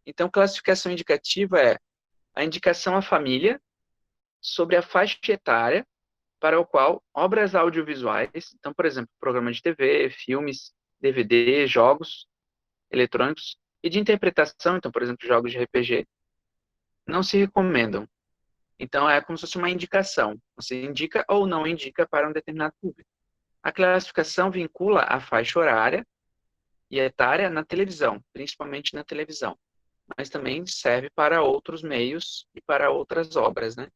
Então, classificação indicativa é a indicação à família sobre a faixa etária para o qual obras audiovisuais, então, por exemplo, programa de TV, filmes, DVD, jogos eletrônicos e de interpretação, então, por exemplo, jogos de RPG, não se recomendam. Então, é como se fosse uma indicação. Você indica ou não indica para um determinado público. A classificação vincula a faixa horária e etária na televisão, principalmente na televisão, mas também serve para outros meios e para outras obras, né?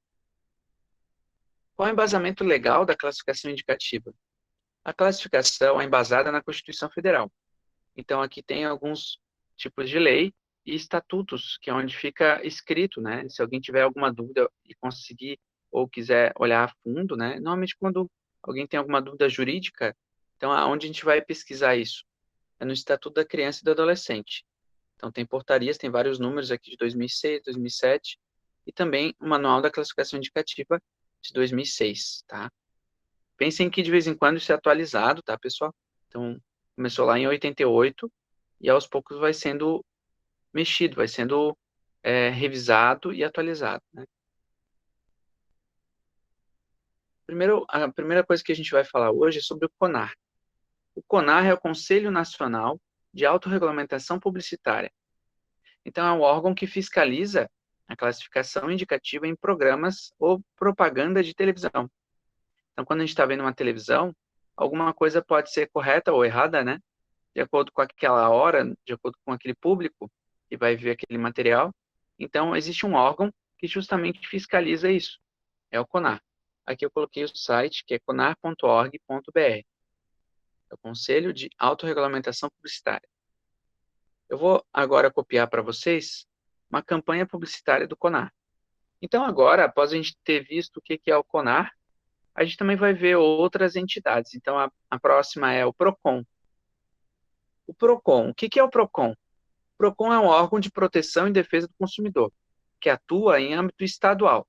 Qual é o embasamento legal da classificação indicativa? A classificação é embasada na Constituição Federal. Então, aqui tem alguns tipos de lei e estatutos, que é onde fica escrito, né? Se alguém tiver alguma dúvida e conseguir ou quiser olhar a fundo, né? Normalmente, quando alguém tem alguma dúvida jurídica, então, aonde a gente vai pesquisar isso? É no Estatuto da Criança e do Adolescente. Então, tem portarias, tem vários números aqui de 2006, 2007, e também o Manual da Classificação Indicativa de 2006, tá? Pensem que de vez em quando isso é atualizado, tá, pessoal? Então, começou lá em 88 e aos poucos vai sendo mexido, vai sendo revisado e atualizado, né? Primeiro, a primeira coisa que a gente vai falar hoje é sobre o CONAR. O CONAR é o Conselho Nacional de Autorregulamentação Publicitária. Então, é um órgão que fiscaliza a classificação indicativa em programas ou propaganda de televisão. Então, quando a gente está vendo uma televisão, alguma coisa pode ser correta ou errada, né? De acordo com aquela hora, de acordo com aquele público que vai ver aquele material. Então, existe um órgão que justamente fiscaliza isso. É o CONAR. Aqui eu coloquei o site, que é conar.org.br. É o Conselho de Autorregulamentação Publicitária. Eu vou agora copiar para vocês uma campanha publicitária do CONAR. Então, agora, após a gente ter visto o que é o CONAR, a gente também vai ver outras entidades. Então, a próxima é o PROCON. O PROCON, o que é o PROCON? O PROCON é um órgão de proteção e defesa do consumidor, que atua em âmbito estadual.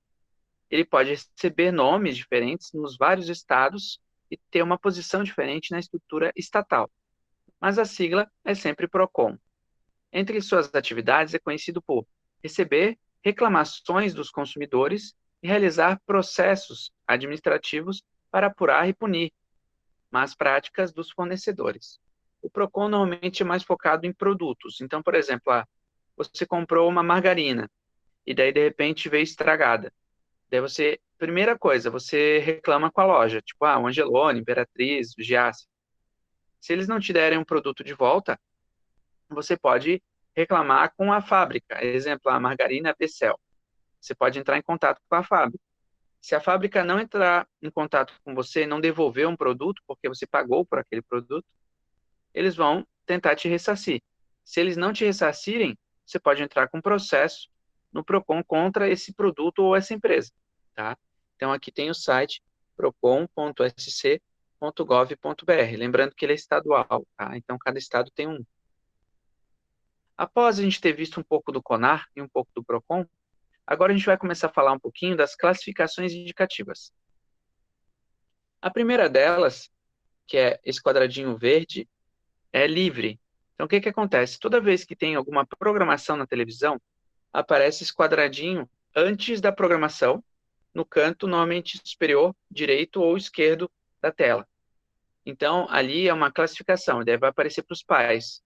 Ele pode receber nomes diferentes nos vários estados e ter uma posição diferente na estrutura estatal, mas a sigla é sempre PROCON. Entre suas atividades é conhecido por receber reclamações dos consumidores e realizar processos administrativos para apurar e punir más práticas dos fornecedores. O PROCON normalmente é mais focado em produtos. Então, por exemplo, você comprou uma margarina e daí de repente veio estragada. Daí você, primeira coisa, você reclama com a loja, tipo, o Angelone, Imperatriz, Giasse. Se eles não te derem um produto de volta, você pode reclamar com a fábrica. Exemplo, a margarina Becel. Você pode entrar em contato com a fábrica. Se a fábrica não entrar em contato com você, não devolver um produto, porque você pagou por aquele produto, eles vão tentar te ressarcir. Se eles não te ressarcirem, você pode entrar com processo no PROCON contra esse produto ou essa empresa, tá? Então, aqui tem o site procon.sc.gov.br, lembrando que ele é estadual, tá? Então, cada estado tem um. Após a gente ter visto um pouco do CONAR e um pouco do PROCON, agora a gente vai começar a falar um pouquinho das classificações indicativas. A primeira delas, que é esse quadradinho verde, é livre. Então, o que acontece? Toda vez que tem alguma programação na televisão, aparece esse quadradinho antes da programação, no canto, normalmente superior, direito ou esquerdo da tela. Então, ali é uma classificação, daí vai aparecer para os pais.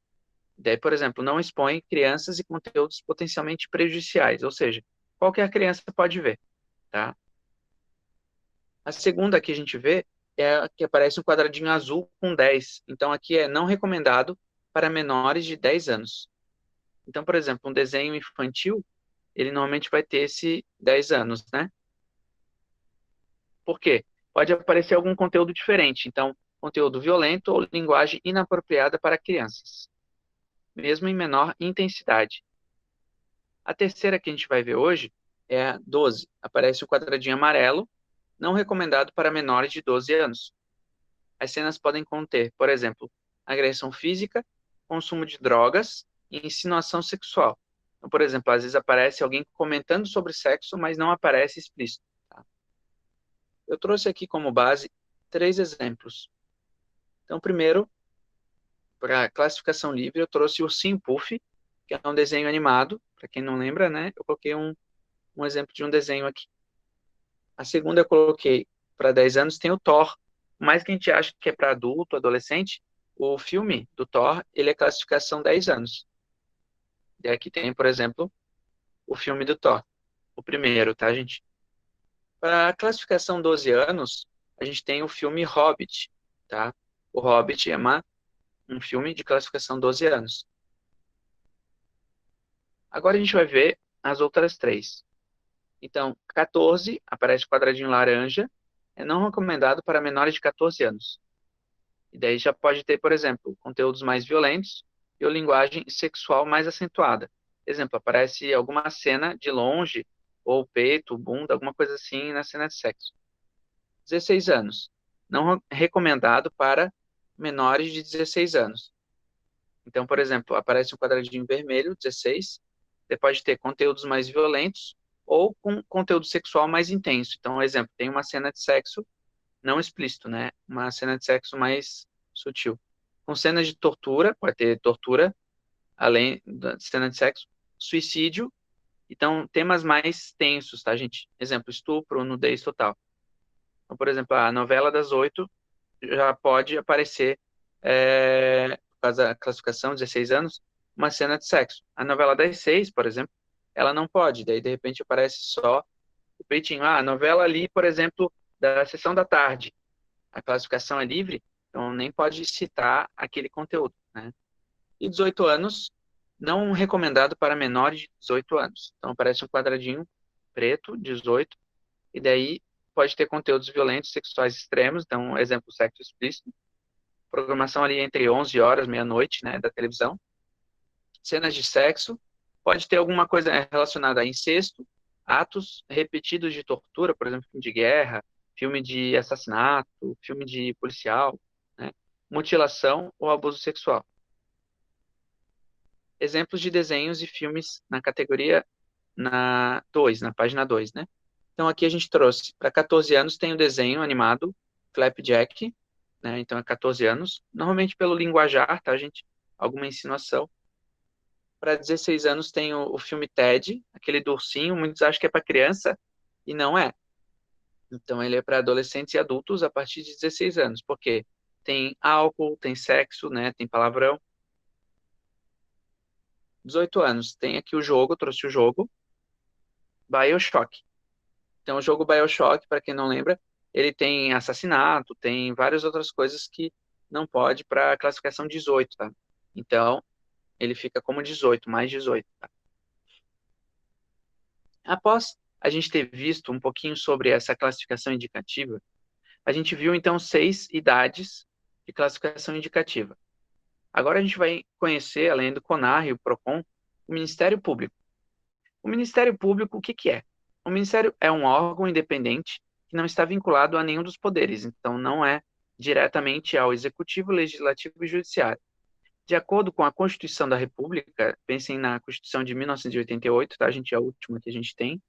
Daí, por exemplo, não expõe crianças e conteúdos potencialmente prejudiciais, ou seja, qualquer criança pode ver, tá? A segunda que a gente vê é a que aparece um quadradinho azul com 10. Então, aqui é não recomendado para menores de 10 anos. Então, por exemplo, um desenho infantil, ele normalmente vai ter esse 10 anos, né? Por quê? Pode aparecer algum conteúdo diferente. Então, conteúdo violento ou linguagem inapropriada para crianças, mesmo em menor intensidade. A terceira que a gente vai ver hoje é a 12. Aparece o quadradinho amarelo, não recomendado para menores de 12 anos. As cenas podem conter, por exemplo, agressão física, consumo de drogas e insinuação sexual. Então, por exemplo, às vezes aparece alguém comentando sobre sexo, mas não aparece explícito. Tá? Eu trouxe aqui como base 3 exemplos. Então, primeiro, para classificação livre, eu trouxe o Ursinho Puff, que é um desenho animado. Para quem não lembra, né? Eu coloquei um exemplo de um desenho aqui. A segunda eu coloquei para 10 anos, tem o Thor. Por mais que a gente ache que é para adulto, adolescente, o filme do Thor, ele é classificação 10 anos. E aqui tem, por exemplo, o filme do Thor, o primeiro, tá, gente? Para a classificação 12 anos, a gente tem o filme Hobbit, tá? O Hobbit é um filme de classificação 12 anos. Agora a gente vai ver as outras três. Então, 14, aparece o quadradinho laranja, é não recomendado para menores de 14 anos. E daí já pode ter, por exemplo, conteúdos mais violentos e ou linguagem sexual mais acentuada. Exemplo, aparece alguma cena de longe, ou peito, bunda, alguma coisa assim na cena de sexo. 16 anos. Não recomendado para menores de 16 anos. Então, por exemplo, aparece um quadradinho vermelho, 16. Você pode ter conteúdos mais violentos ou com conteúdo sexual mais intenso. Então, exemplo, tem uma cena de sexo não explícito, né? Uma cena de sexo mais sutil. Com cenas de tortura, pode ter tortura, além da cena de sexo, suicídio, então temas mais tensos, tá, gente? Exemplo, estupro, nudez total. Então, por exemplo, a novela das 8 já pode aparecer, por causa da classificação, 16 anos, uma cena de sexo. A novela das 6, por exemplo, ela não pode, daí de repente aparece só o peitinho. Ah, a novela ali, por exemplo, da sessão da tarde, a classificação é livre, então nem pode citar aquele conteúdo, né? E 18 anos, não recomendado para menores de 18 anos. Então aparece um quadradinho preto, 18, e daí pode ter conteúdos violentos, sexuais extremos, então, exemplo, sexo explícito, programação ali entre 11 horas, meia-noite, né, da televisão, cenas de sexo, pode ter alguma coisa relacionada a incesto, atos repetidos de tortura, por exemplo, filme de guerra, filme de assassinato, filme de policial, né, mutilação ou abuso sexual. Exemplos de desenhos e filmes na categoria na página 2, né? Então aqui a gente trouxe para 14 anos tem o desenho animado Flapjack, né? Então é 14 anos, normalmente pelo linguajar, tá, gente? Alguma insinuação. Para 16 anos tem o filme Ted, aquele do ursinho, muitos acham que é para criança e não é. Então ele é para adolescentes e adultos a partir de 16 anos, porque tem álcool, tem sexo, né? Tem palavrão. 18 anos, tem aqui o jogo, trouxe o jogo, BioShock. Então, o jogo BioShock, para quem não lembra, ele tem assassinato, tem várias outras coisas que não pode para a classificação 18, tá? Então, ele fica como 18, mais 18, tá? Após a gente ter visto um pouquinho sobre essa classificação indicativa, a gente viu, então, 6 idades de classificação indicativa. Agora a gente vai conhecer, além do CONAR e o PROCON, o Ministério Público. O Ministério Público, o que que é? O Ministério é um órgão independente que não está vinculado a nenhum dos poderes, então não é diretamente ao Executivo, Legislativo e Judiciário. De acordo com a Constituição da República, pensem na Constituição de 1988, tá, gente? É a última que a gente tem.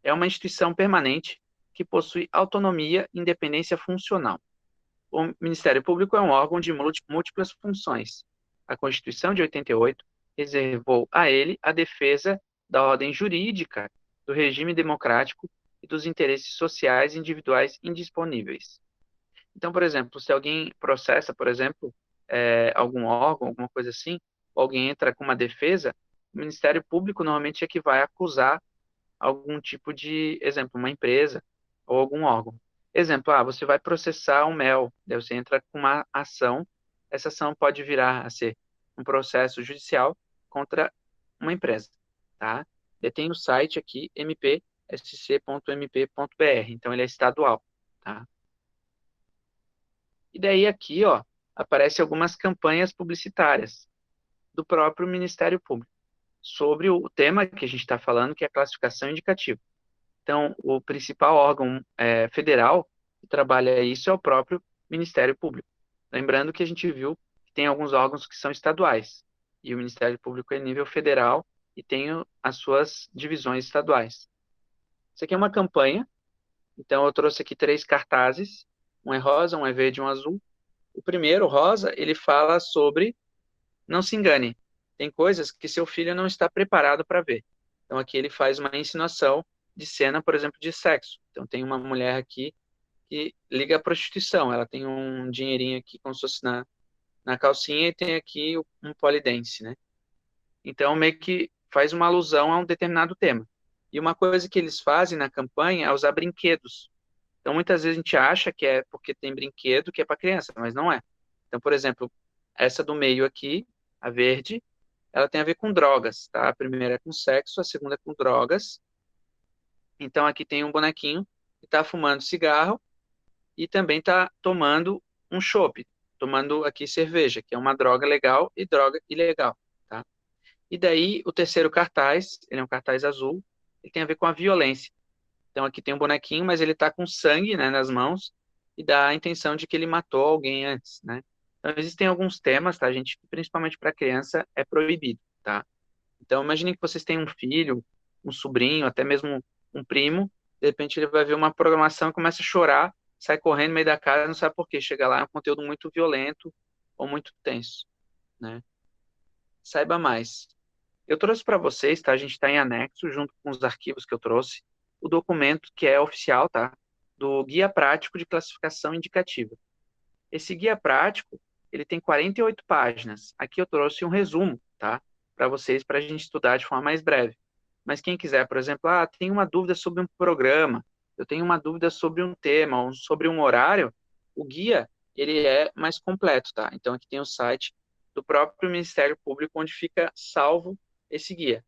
É uma instituição permanente que possui autonomia e independência funcional. O Ministério Público é um órgão de múltiplas funções. A Constituição de 88 reservou a ele a defesa da ordem jurídica, do regime democrático e dos interesses sociais individuais indisponíveis. Então, por exemplo, se alguém processa, por exemplo, algum órgão, alguma coisa assim, ou alguém entra com uma defesa, o Ministério Público normalmente é que vai acusar algum tipo de, exemplo, uma empresa ou algum órgão. Exemplo, você vai processar o mel, daí você entra com uma ação, essa ação pode virar a ser um processo judicial contra uma empresa, tá? Eu tenho o site aqui, mpsc.mp.br, então ele é estadual, tá? E daí aqui, ó, aparece algumas campanhas publicitárias do próprio Ministério Público sobre o tema que a gente está falando, que é a classificação indicativa. Então, o principal órgão federal que trabalha isso é o próprio Ministério Público. Lembrando que a gente viu que tem alguns órgãos que são estaduais, e o Ministério Público é nível federal e tem as suas divisões estaduais. Isso aqui é uma campanha, então eu trouxe aqui 3 cartazes, um é rosa, um é verde e um azul. O primeiro, rosa, ele fala sobre não se engane. tem coisas que seu filho não está preparado para ver. Então aqui ele faz uma insinuação de cena, por exemplo, de sexo. Então tem uma mulher aqui que liga à prostituição, ela tem um dinheirinho aqui como se fosse na calcinha e tem aqui um polidense, né? Então meio que faz uma alusão a um determinado tema. E uma coisa que eles fazem na campanha é usar brinquedos. Então, muitas vezes a gente acha que é porque tem brinquedo que é para criança, mas não é. Então, por exemplo, essa do meio aqui, a verde, ela tem a ver com drogas, tá? A primeira é com sexo, a segunda é com drogas. Então, aqui tem um bonequinho que está fumando cigarro e também está tomando um chopp, tomando aqui cerveja, que é uma droga legal e droga ilegal, tá? E daí, o terceiro cartaz, ele é um cartaz azul, ele tem a ver com a violência. Então aqui tem um bonequinho, mas ele está com sangue, né, nas mãos e dá a intenção de que ele matou alguém antes, né? Então existem alguns temas, tá, gente, que principalmente para criança é proibido, tá? Então imagine que vocês têm um filho, um sobrinho, até mesmo um primo, de repente ele vai ver uma programação, começa a chorar, sai correndo no meio da casa, não sabe por quê, chega lá é um conteúdo muito violento ou muito tenso, né? Saiba mais. Eu trouxe para vocês, tá? A gente está em anexo, junto com os arquivos que eu trouxe, o documento que é oficial, tá? Do Guia Prático de Classificação Indicativa. Esse guia prático, ele tem 48 páginas. Aqui eu trouxe um resumo, tá? Para vocês, para a gente estudar de forma mais breve. Mas quem quiser, por exemplo, tem uma dúvida sobre um programa, eu tenho uma dúvida sobre um tema, ou sobre um horário, o guia, ele é mais completo, tá? Então aqui tem o site do próprio Ministério Público, onde fica salvo esse guia.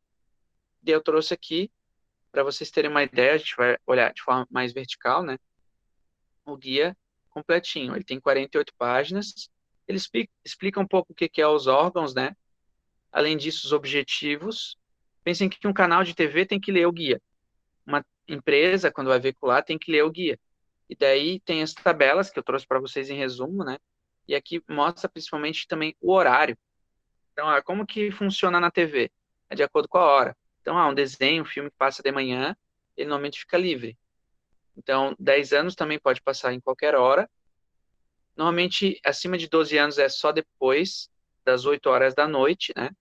E eu trouxe aqui, para vocês terem uma ideia, a gente vai olhar de forma mais vertical, né? O guia completinho. Ele tem 48 páginas. Ele explica um pouco o que que é os órgãos, né? Além disso, os objetivos. Pensem que um canal de TV tem que ler o guia. Uma empresa, quando vai veicular, tem que ler o guia. E daí tem as tabelas que eu trouxe para vocês em resumo, né? E aqui mostra principalmente também o horário. Então, como que funciona na TV? É de acordo com a hora. Então, um desenho, um filme que passa de manhã, ele normalmente fica livre. Então, 10 anos também pode passar em qualquer hora. Normalmente, acima de 12 anos é só depois das 8 horas da noite, né?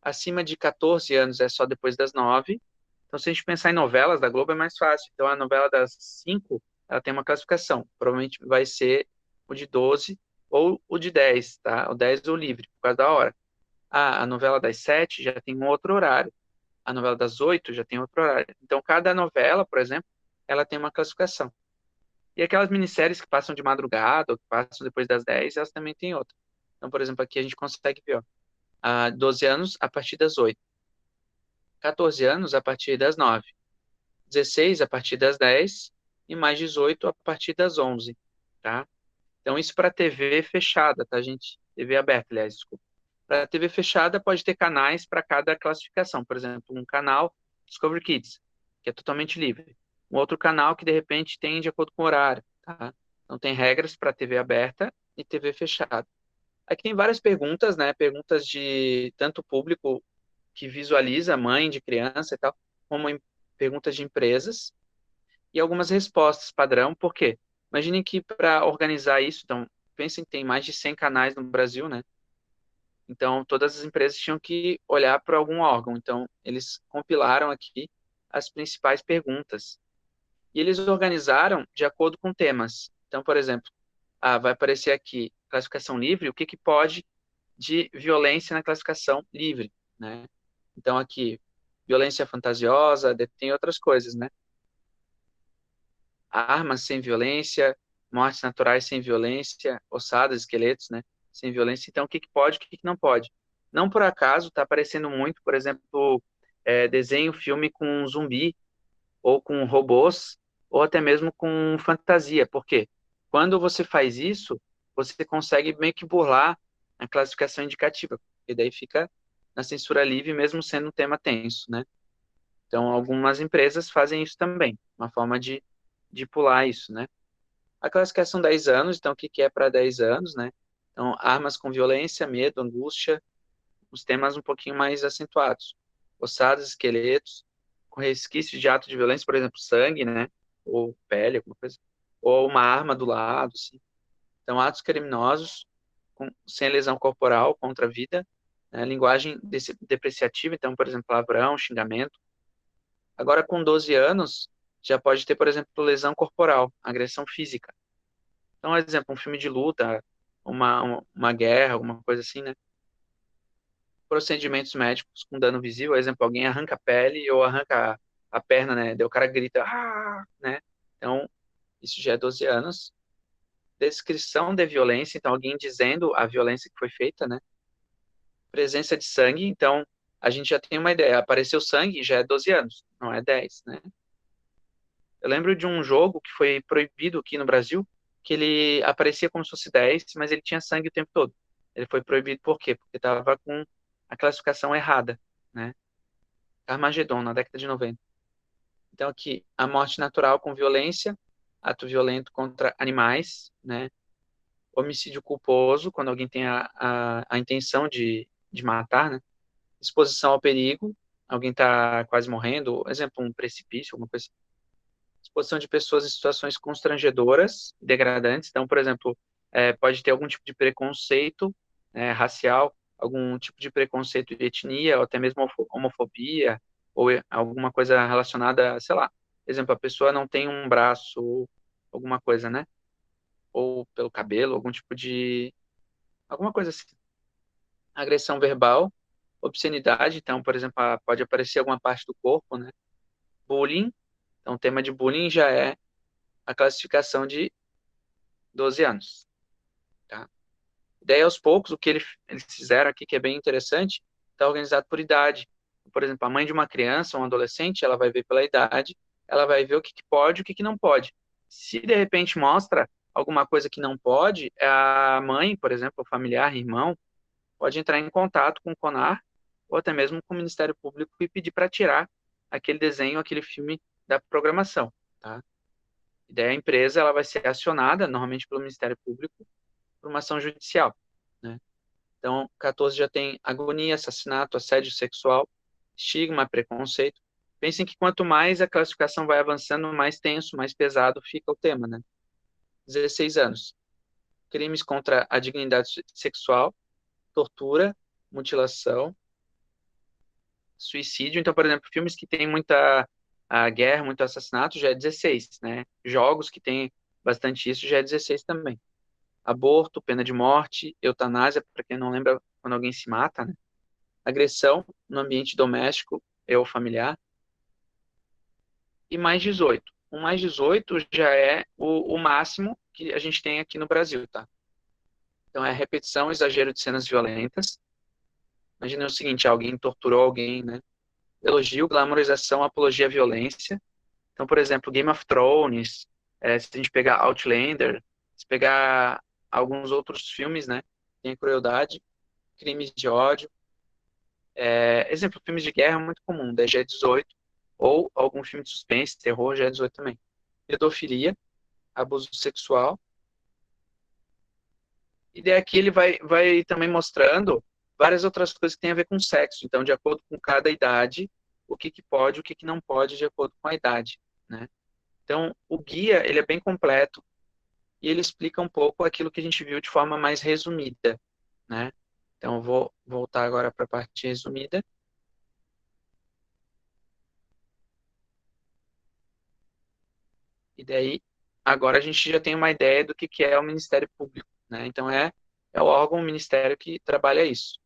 Acima de 14 anos é só depois das 9. Então, se a gente pensar em novelas da Globo, é mais fácil. Então, a novela das 5, ela tem uma classificação. Provavelmente vai ser o de 12 ou o de 10, tá? O 10 ou livre, por causa da hora. A novela das 7 já tem um outro horário. A novela das 8 já tem outro horário. Então, cada novela, por exemplo, ela tem uma classificação. E aquelas minisséries que passam de madrugada ou que passam depois das 10, elas também têm outra. Então, por exemplo, aqui a gente consegue ver, ó, 12 anos a partir das 8, 14 anos a partir das 9, 16 a partir das 10 e mais 18 a partir das 11, tá? Então, isso para TV fechada, tá, gente? TV aberta, aliás, desculpa. Para TV fechada, pode ter canais para cada classificação. Por exemplo, um canal Discovery Kids, que é totalmente livre. Um outro canal que, de repente, tem de acordo com o horário, tá? Então, tem regras para TV aberta e TV fechada. Aqui tem várias perguntas, né? Perguntas de tanto público que visualiza, mãe de criança e tal, como perguntas de empresas e algumas respostas padrão. Por quê? Imaginem que para organizar isso, então, pensem que tem mais de 100 canais no Brasil, né? Então, todas as empresas tinham que olhar para algum órgão. Então, eles compilaram aqui as principais perguntas. E eles organizaram de acordo com temas. Então, por exemplo, vai aparecer aqui classificação livre, o que que pode de violência na classificação livre, né? Então, aqui, violência fantasiosa, tem outras coisas, né? Armas sem violência, mortes naturais sem violência, ossadas, esqueletos, né? Sem violência. Então, o que que pode, o que que não pode? Não por acaso está aparecendo muito, por exemplo, desenho, filme com zumbi, ou com robôs, ou até mesmo com fantasia. Por quê? Quando você faz isso, você consegue meio que burlar a classificação indicativa, e daí fica na censura livre, mesmo sendo um tema tenso, né? Então, algumas empresas fazem isso também, uma forma de pular isso, né? A classificação 10 anos, então, o que que é para 10 anos, né? Então, armas com violência, medo, angústia, os temas um pouquinho mais acentuados. Ossadas, esqueletos, com resquícios de ato de violência, por exemplo, sangue, né? Ou pele, alguma coisa. Ou uma arma do lado, assim. Então, atos criminosos sem lesão corporal contra a vida. né? Linguagem depreciativa, então, por exemplo, palavrão, xingamento. Agora, com 12 anos, já pode ter, por exemplo, lesão corporal, agressão física. Então, por exemplo, um filme de luta, uma guerra, alguma coisa assim, né? Procedimentos médicos com dano visível, por exemplo, alguém arranca a pele ou arranca a perna, né? Daí o cara grita, ah, né? Então, isso já é 12 anos. Descrição de violência, então alguém dizendo a violência que foi feita, né? Presença de sangue, então a gente já tem uma ideia, apareceu sangue já é 12 anos, não é 10, né? Eu lembro de um jogo que foi proibido aqui no Brasil, que ele aparecia como se fosse 10, mas ele tinha sangue o tempo todo. Ele foi proibido por quê? Porque estava com a classificação errada, né? Armagedon, na década de 90. Então aqui, a morte natural com violência, ato violento contra animais, né? Homicídio culposo, quando alguém tem a intenção de matar, né? Exposição ao perigo, alguém está quase morrendo, exemplo, um precipício, alguma coisa assim. Exposição de pessoas em situações constrangedoras, degradantes. Então, por exemplo, pode ter algum tipo de preconceito racial, algum tipo de preconceito de etnia, ou até mesmo homofobia, ou alguma coisa relacionada, sei lá. Por exemplo, a pessoa não tem um braço, ou alguma coisa, né? Ou pelo cabelo, algum tipo de alguma coisa assim. Agressão verbal, obscenidade, então, por exemplo, pode aparecer alguma parte do corpo, né? Bullying, então o tema de bullying já é a classificação de 12 anos, tá? Daí, aos poucos, o que eles fizeram aqui, que é bem interessante, está organizado por idade. Por exemplo, a mãe de uma criança, um adolescente, ela vai ver pela idade, ela vai ver o que pode e o que não pode. Se, de repente, mostra alguma coisa que não pode, a mãe, por exemplo, o familiar, irmão, pode entrar em contato com o CONAR ou até mesmo com o Ministério Público e pedir para tirar aquele desenho, aquele filme da programação, tá? E daí a empresa ela vai ser acionada, normalmente pelo Ministério Público, por uma ação judicial, né? Então, 14 já tem agonia, assassinato, assédio sexual, estigma, preconceito. Pensem que quanto mais a classificação vai avançando, mais tenso, mais pesado fica o tema, né? 16 anos. Crimes contra a dignidade sexual, tortura, mutilação, suicídio. Então, por exemplo, filmes que tem muita guerra, muito assassinato, já é 16, né? Jogos que tem bastante isso, já é 16 também. Aborto, pena de morte, eutanásia, para quem não lembra, quando alguém se mata, né? Agressão no ambiente doméstico ou familiar. E mais 18. O mais 18 já é o máximo que a gente tem aqui no Brasil, tá? Então, é repetição, exagero de cenas violentas. Imagina o seguinte, alguém torturou alguém, né? Elogio, glamorização, apologia à violência. Então, por exemplo, Game of Thrones, se a gente pegar Outlander, se pegar alguns outros filmes, né, tem crueldade, crimes de ódio. Exemplo, filmes de guerra é muito comum, daí já é 18, ou algum filme de suspense, terror, já é 18 também. Pedofilia, abuso sexual. E daí aqui ele vai também mostrando várias outras coisas que têm a ver com sexo. Então, de acordo com cada idade, o que pode, o que não pode, de acordo com a idade, né? Então, o guia, ele é bem completo e ele explica um pouco aquilo que a gente viu de forma mais resumida, né? Então, eu vou voltar agora para a parte resumida. E daí, agora a gente já tem uma ideia do que é o Ministério Público, né? Então, é o órgão, o ministério que trabalha isso.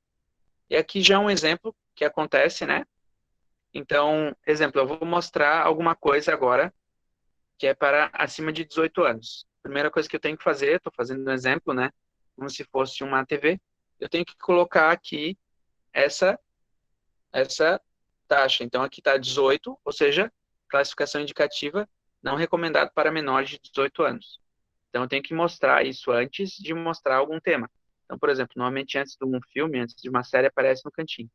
E aqui já é um exemplo que acontece, né? Então, exemplo, eu vou mostrar alguma coisa agora que é para acima de 18 anos. Primeira coisa que eu tenho que fazer, estou fazendo um exemplo, né? Como se fosse uma TV, eu tenho que colocar aqui essa, essa taxa. Então, aqui está 18, ou seja, classificação indicativa não recomendado para menores de 18 anos. Então, eu tenho que mostrar isso antes de mostrar algum tema. Então, por exemplo, normalmente antes de um filme, antes de uma série, aparece no cantinho.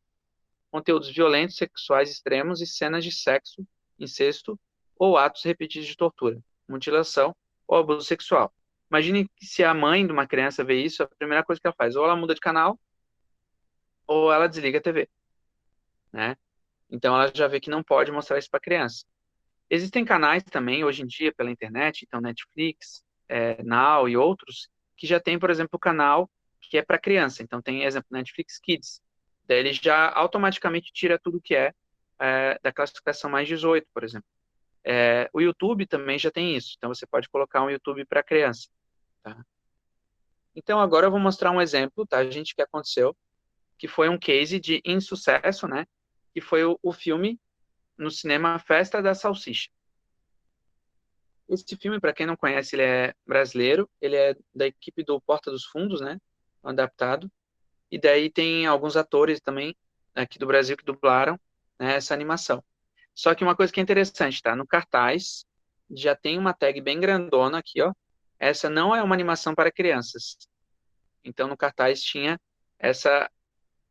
Conteúdos violentos, sexuais extremos e cenas de sexo, incesto ou atos repetidos de tortura, mutilação ou abuso sexual. Imagine que se a mãe de uma criança vê isso, a primeira coisa que ela faz, ou ela muda de canal, ou ela desliga a TV, né? Então ela já vê que não pode mostrar isso para a criança. Existem canais também, hoje em dia, pela internet, então Netflix, Now e outros, que já tem, por exemplo, o canal que é para criança. Então tem, exemplo, Netflix Kids. Daí ele já automaticamente tira tudo que é da classificação mais 18, por exemplo. O YouTube também já tem isso, então você pode colocar um YouTube para criança, tá? Então agora eu vou mostrar um exemplo, tá, gente, que aconteceu, que foi um case de insucesso, né? Que foi o filme no cinema Festa da Salsicha. Esse filme, para quem não conhece, ele é brasileiro, ele é da equipe do Porta dos Fundos, né? Adaptado. E daí tem alguns atores também aqui do Brasil que dublaram, né, essa animação. Só que uma coisa que é interessante, tá? No cartaz já tem uma tag bem grandona aqui, ó. Essa não é uma animação para crianças. Então no cartaz tinha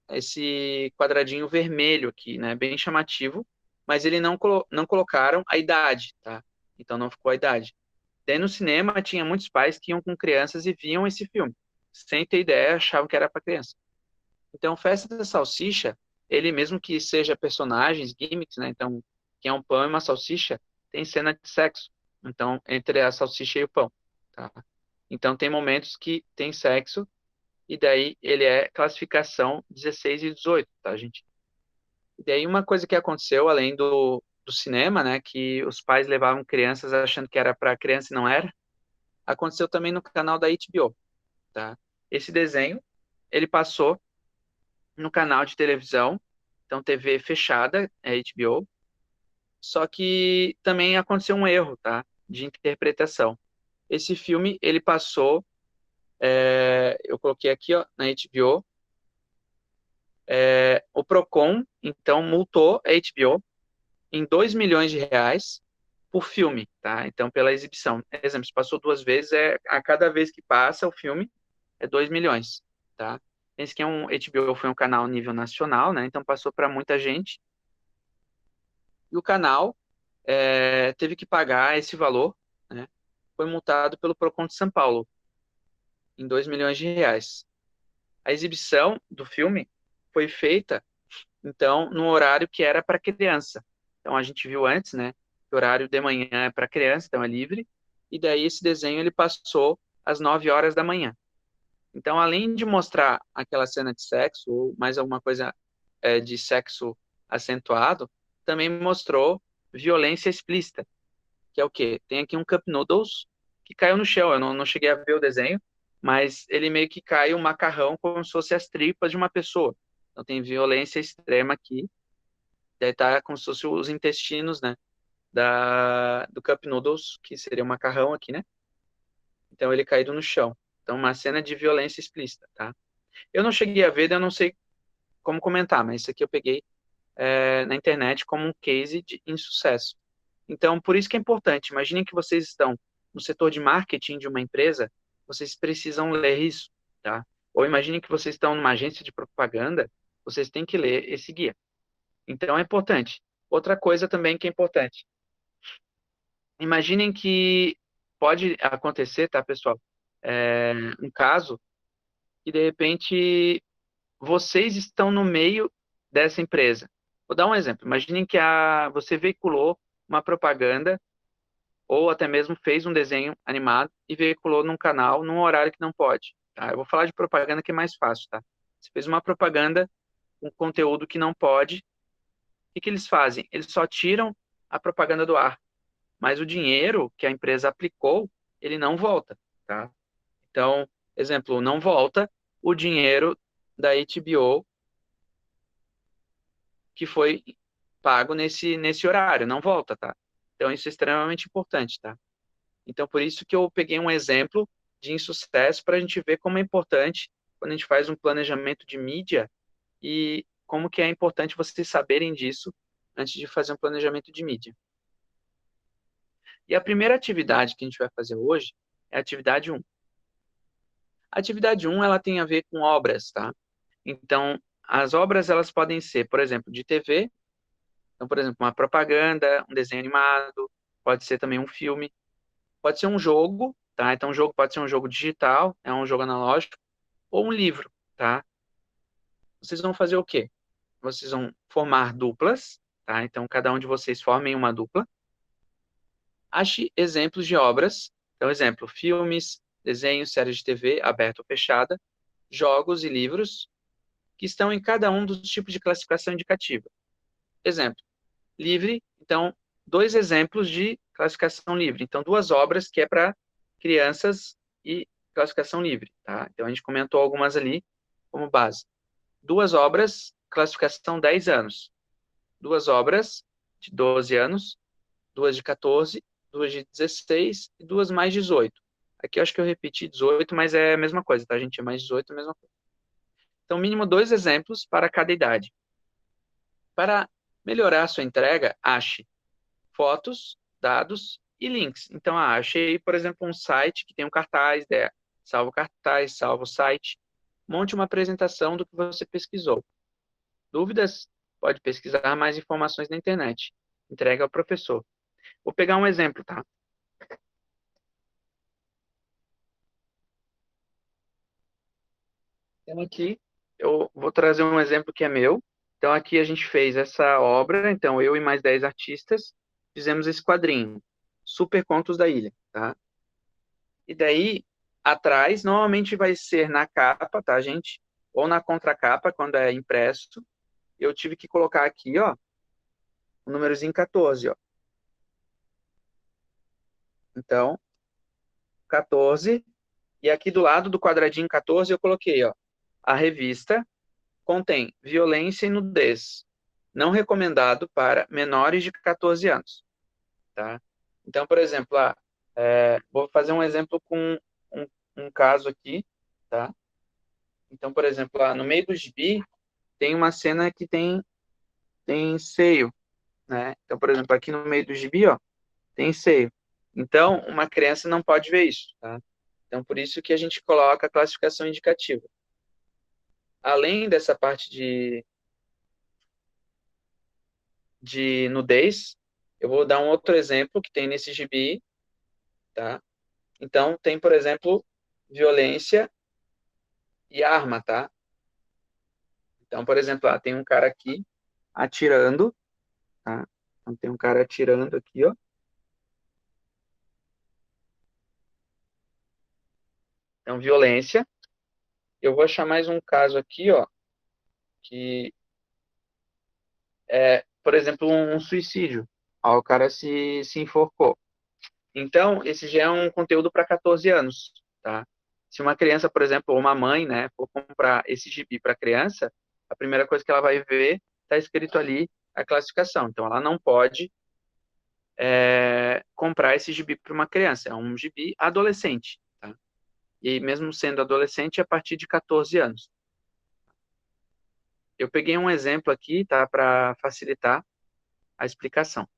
esse quadradinho vermelho aqui, né? Bem chamativo, mas ele não colocaram a idade, tá? Então não ficou a idade. Daí no cinema tinha muitos pais que iam com crianças e viam esse filme. Sem ter ideia, achavam que era para criança. Então, Festa da Salsicha, ele mesmo que seja personagens, gimmicks, né? Então, que é um pão e uma salsicha, tem cena de sexo. Então, entre a salsicha e o pão, tá? Então, tem momentos que tem sexo e daí ele é classificação 16 e 18, tá, gente? E daí uma coisa que aconteceu, além do cinema, né, que os pais levavam crianças achando que era para criança e não era, aconteceu também no canal da HBO, tá? Esse desenho, ele passou no canal de televisão, então TV fechada, é HBO, só que também aconteceu um erro, tá, de interpretação. Esse filme, ele passou, eu coloquei aqui, ó, na HBO, o Procon, então, multou a HBO em 2 milhões de reais por filme, tá? Então, pela exibição. Exemplo, se passou 2 vezes, a cada vez que passa o filme, é 2 milhões, tá? Esse que é HBO foi um canal nível nacional, né? Então, passou para muita gente. E o canal teve que pagar esse valor, né? Foi multado pelo Procon de São Paulo em 2 milhões de reais. A exibição do filme foi feita, então, no horário que era para criança. Então, a gente viu antes, né? Que o horário de manhã é para criança, então é livre. E daí esse desenho ele passou às 9 horas da manhã. Então, além de mostrar aquela cena de sexo ou mais alguma coisa de sexo acentuado, também mostrou violência explícita, que é o quê? Tem aqui um Cup Noodles que caiu no chão. Eu não cheguei a ver o desenho, mas ele meio que cai um macarrão como se fosse as tripas de uma pessoa. Então tem violência extrema aqui. Daí tá como se fosse os intestinos, né? Do Cup Noodles, que seria o macarrão aqui, né? Então ele caído no chão. Então uma cena de violência explícita, tá? Eu não cheguei a ver, daí eu não sei como comentar, mas isso aqui eu peguei na internet como um case de insucesso. Então, por isso que é importante. Imaginem que vocês estão no setor de marketing de uma empresa, vocês precisam ler isso, tá? Ou imaginem que vocês estão numa agência de propaganda, vocês têm que ler esse guia. Então, é importante. Outra coisa também que é importante. Imaginem que pode acontecer, tá, pessoal? Um caso que, de repente, vocês estão no meio dessa empresa. Vou dar um exemplo. Imaginem que você veiculou uma propaganda ou até mesmo fez um desenho animado e veiculou num canal num horário que não pode. Tá? Eu vou falar de propaganda que é mais fácil, tá? Você fez uma propaganda com conteúdo que não pode, o que eles fazem? Eles só tiram a propaganda do ar, mas o dinheiro que a empresa aplicou, ele não volta, tá? Então, exemplo, não volta o dinheiro da HBO que foi pago nesse horário, não volta, tá? Então, isso é extremamente importante, tá? Então, por isso que eu peguei um exemplo de insucesso para a gente ver como é importante quando a gente faz um planejamento de mídia e como que é importante vocês saberem disso antes de fazer um planejamento de mídia. E a primeira atividade que a gente vai fazer hoje é a atividade 1. A atividade 1, ela tem a ver com obras, tá? Então, as obras, elas podem ser, por exemplo, de TV. Então, por exemplo, uma propaganda, um desenho animado, pode ser também um filme, pode ser um jogo, tá? Então, um jogo pode ser um jogo digital, é um jogo analógico, ou um livro, tá? Vocês vão fazer o quê? Vocês vão formar duplas, tá? Então, cada um de vocês formem uma dupla. Ache exemplos de obras. Então, exemplo, filmes, desenhos, séries de TV, aberta ou fechada, jogos e livros. que estão em cada um dos tipos de classificação indicativa. Exemplo, livre, então, 2 exemplos de classificação livre. Então, 2 obras que é para crianças e classificação livre, tá? Então, a gente comentou algumas ali como base. 2 obras, classificação 10 anos. 2 obras de 12 anos, 2 de 14, 2 de 16 e 2 mais 18. Aqui eu acho que eu repeti 18, mas é a mesma coisa, tá, gente? É mais 18, a mesma coisa. Então, mínimo 2 exemplos para cada idade. Para melhorar a sua entrega, ache fotos, dados e links. Então, achei, por exemplo, um site que tem um cartaz, salva o cartaz, salva o site. Monte uma apresentação do que você pesquisou. Dúvidas? Pode pesquisar mais informações na internet. Entrega ao professor. Vou pegar um exemplo, tá? Então, aqui, eu vou trazer um exemplo que é meu. Então, aqui a gente fez essa obra. Então, eu e mais 10 artistas fizemos esse quadrinho. Super Contos da Ilha, tá? E daí, atrás, normalmente vai ser na capa, tá, gente? Ou na contracapa, quando é impresso. Eu tive que colocar aqui, ó, o númerozinho 14, ó. Então, 14. E aqui do lado do quadradinho 14 eu coloquei, ó, a revista contém violência e nudez, não recomendado para menores de 14 anos, tá? Então, por exemplo, vou fazer um exemplo com um, um caso aqui, tá? Então, por exemplo, no meio do gibi tem uma cena que tem seio, né? Então, por exemplo, aqui no meio do gibi, ó, tem seio. Então, uma criança não pode ver isso, tá? Então, por isso que a gente coloca a classificação indicativa. Além dessa parte de nudez, eu vou dar um outro exemplo que tem nesse gibi, tá? Então, tem, por exemplo, violência e arma, tá? Então, por exemplo, tem um cara aqui atirando, tá? Então, tem um cara atirando aqui, ó. Então, violência. Eu vou achar mais um caso aqui, ó, que é, por exemplo, um suicídio. Ó, o cara se enforcou. Então, esse já é um conteúdo para 14 anos, tá? Se uma criança, por exemplo, ou uma mãe, né, for comprar esse gibi para criança, a primeira coisa que ela vai ver está escrito ali a classificação. Então, ela não pode comprar esse gibi para uma criança. É um gibi adolescente, tá? E mesmo sendo adolescente, é a partir de 14 anos. Eu peguei um exemplo aqui, tá, para facilitar a explicação.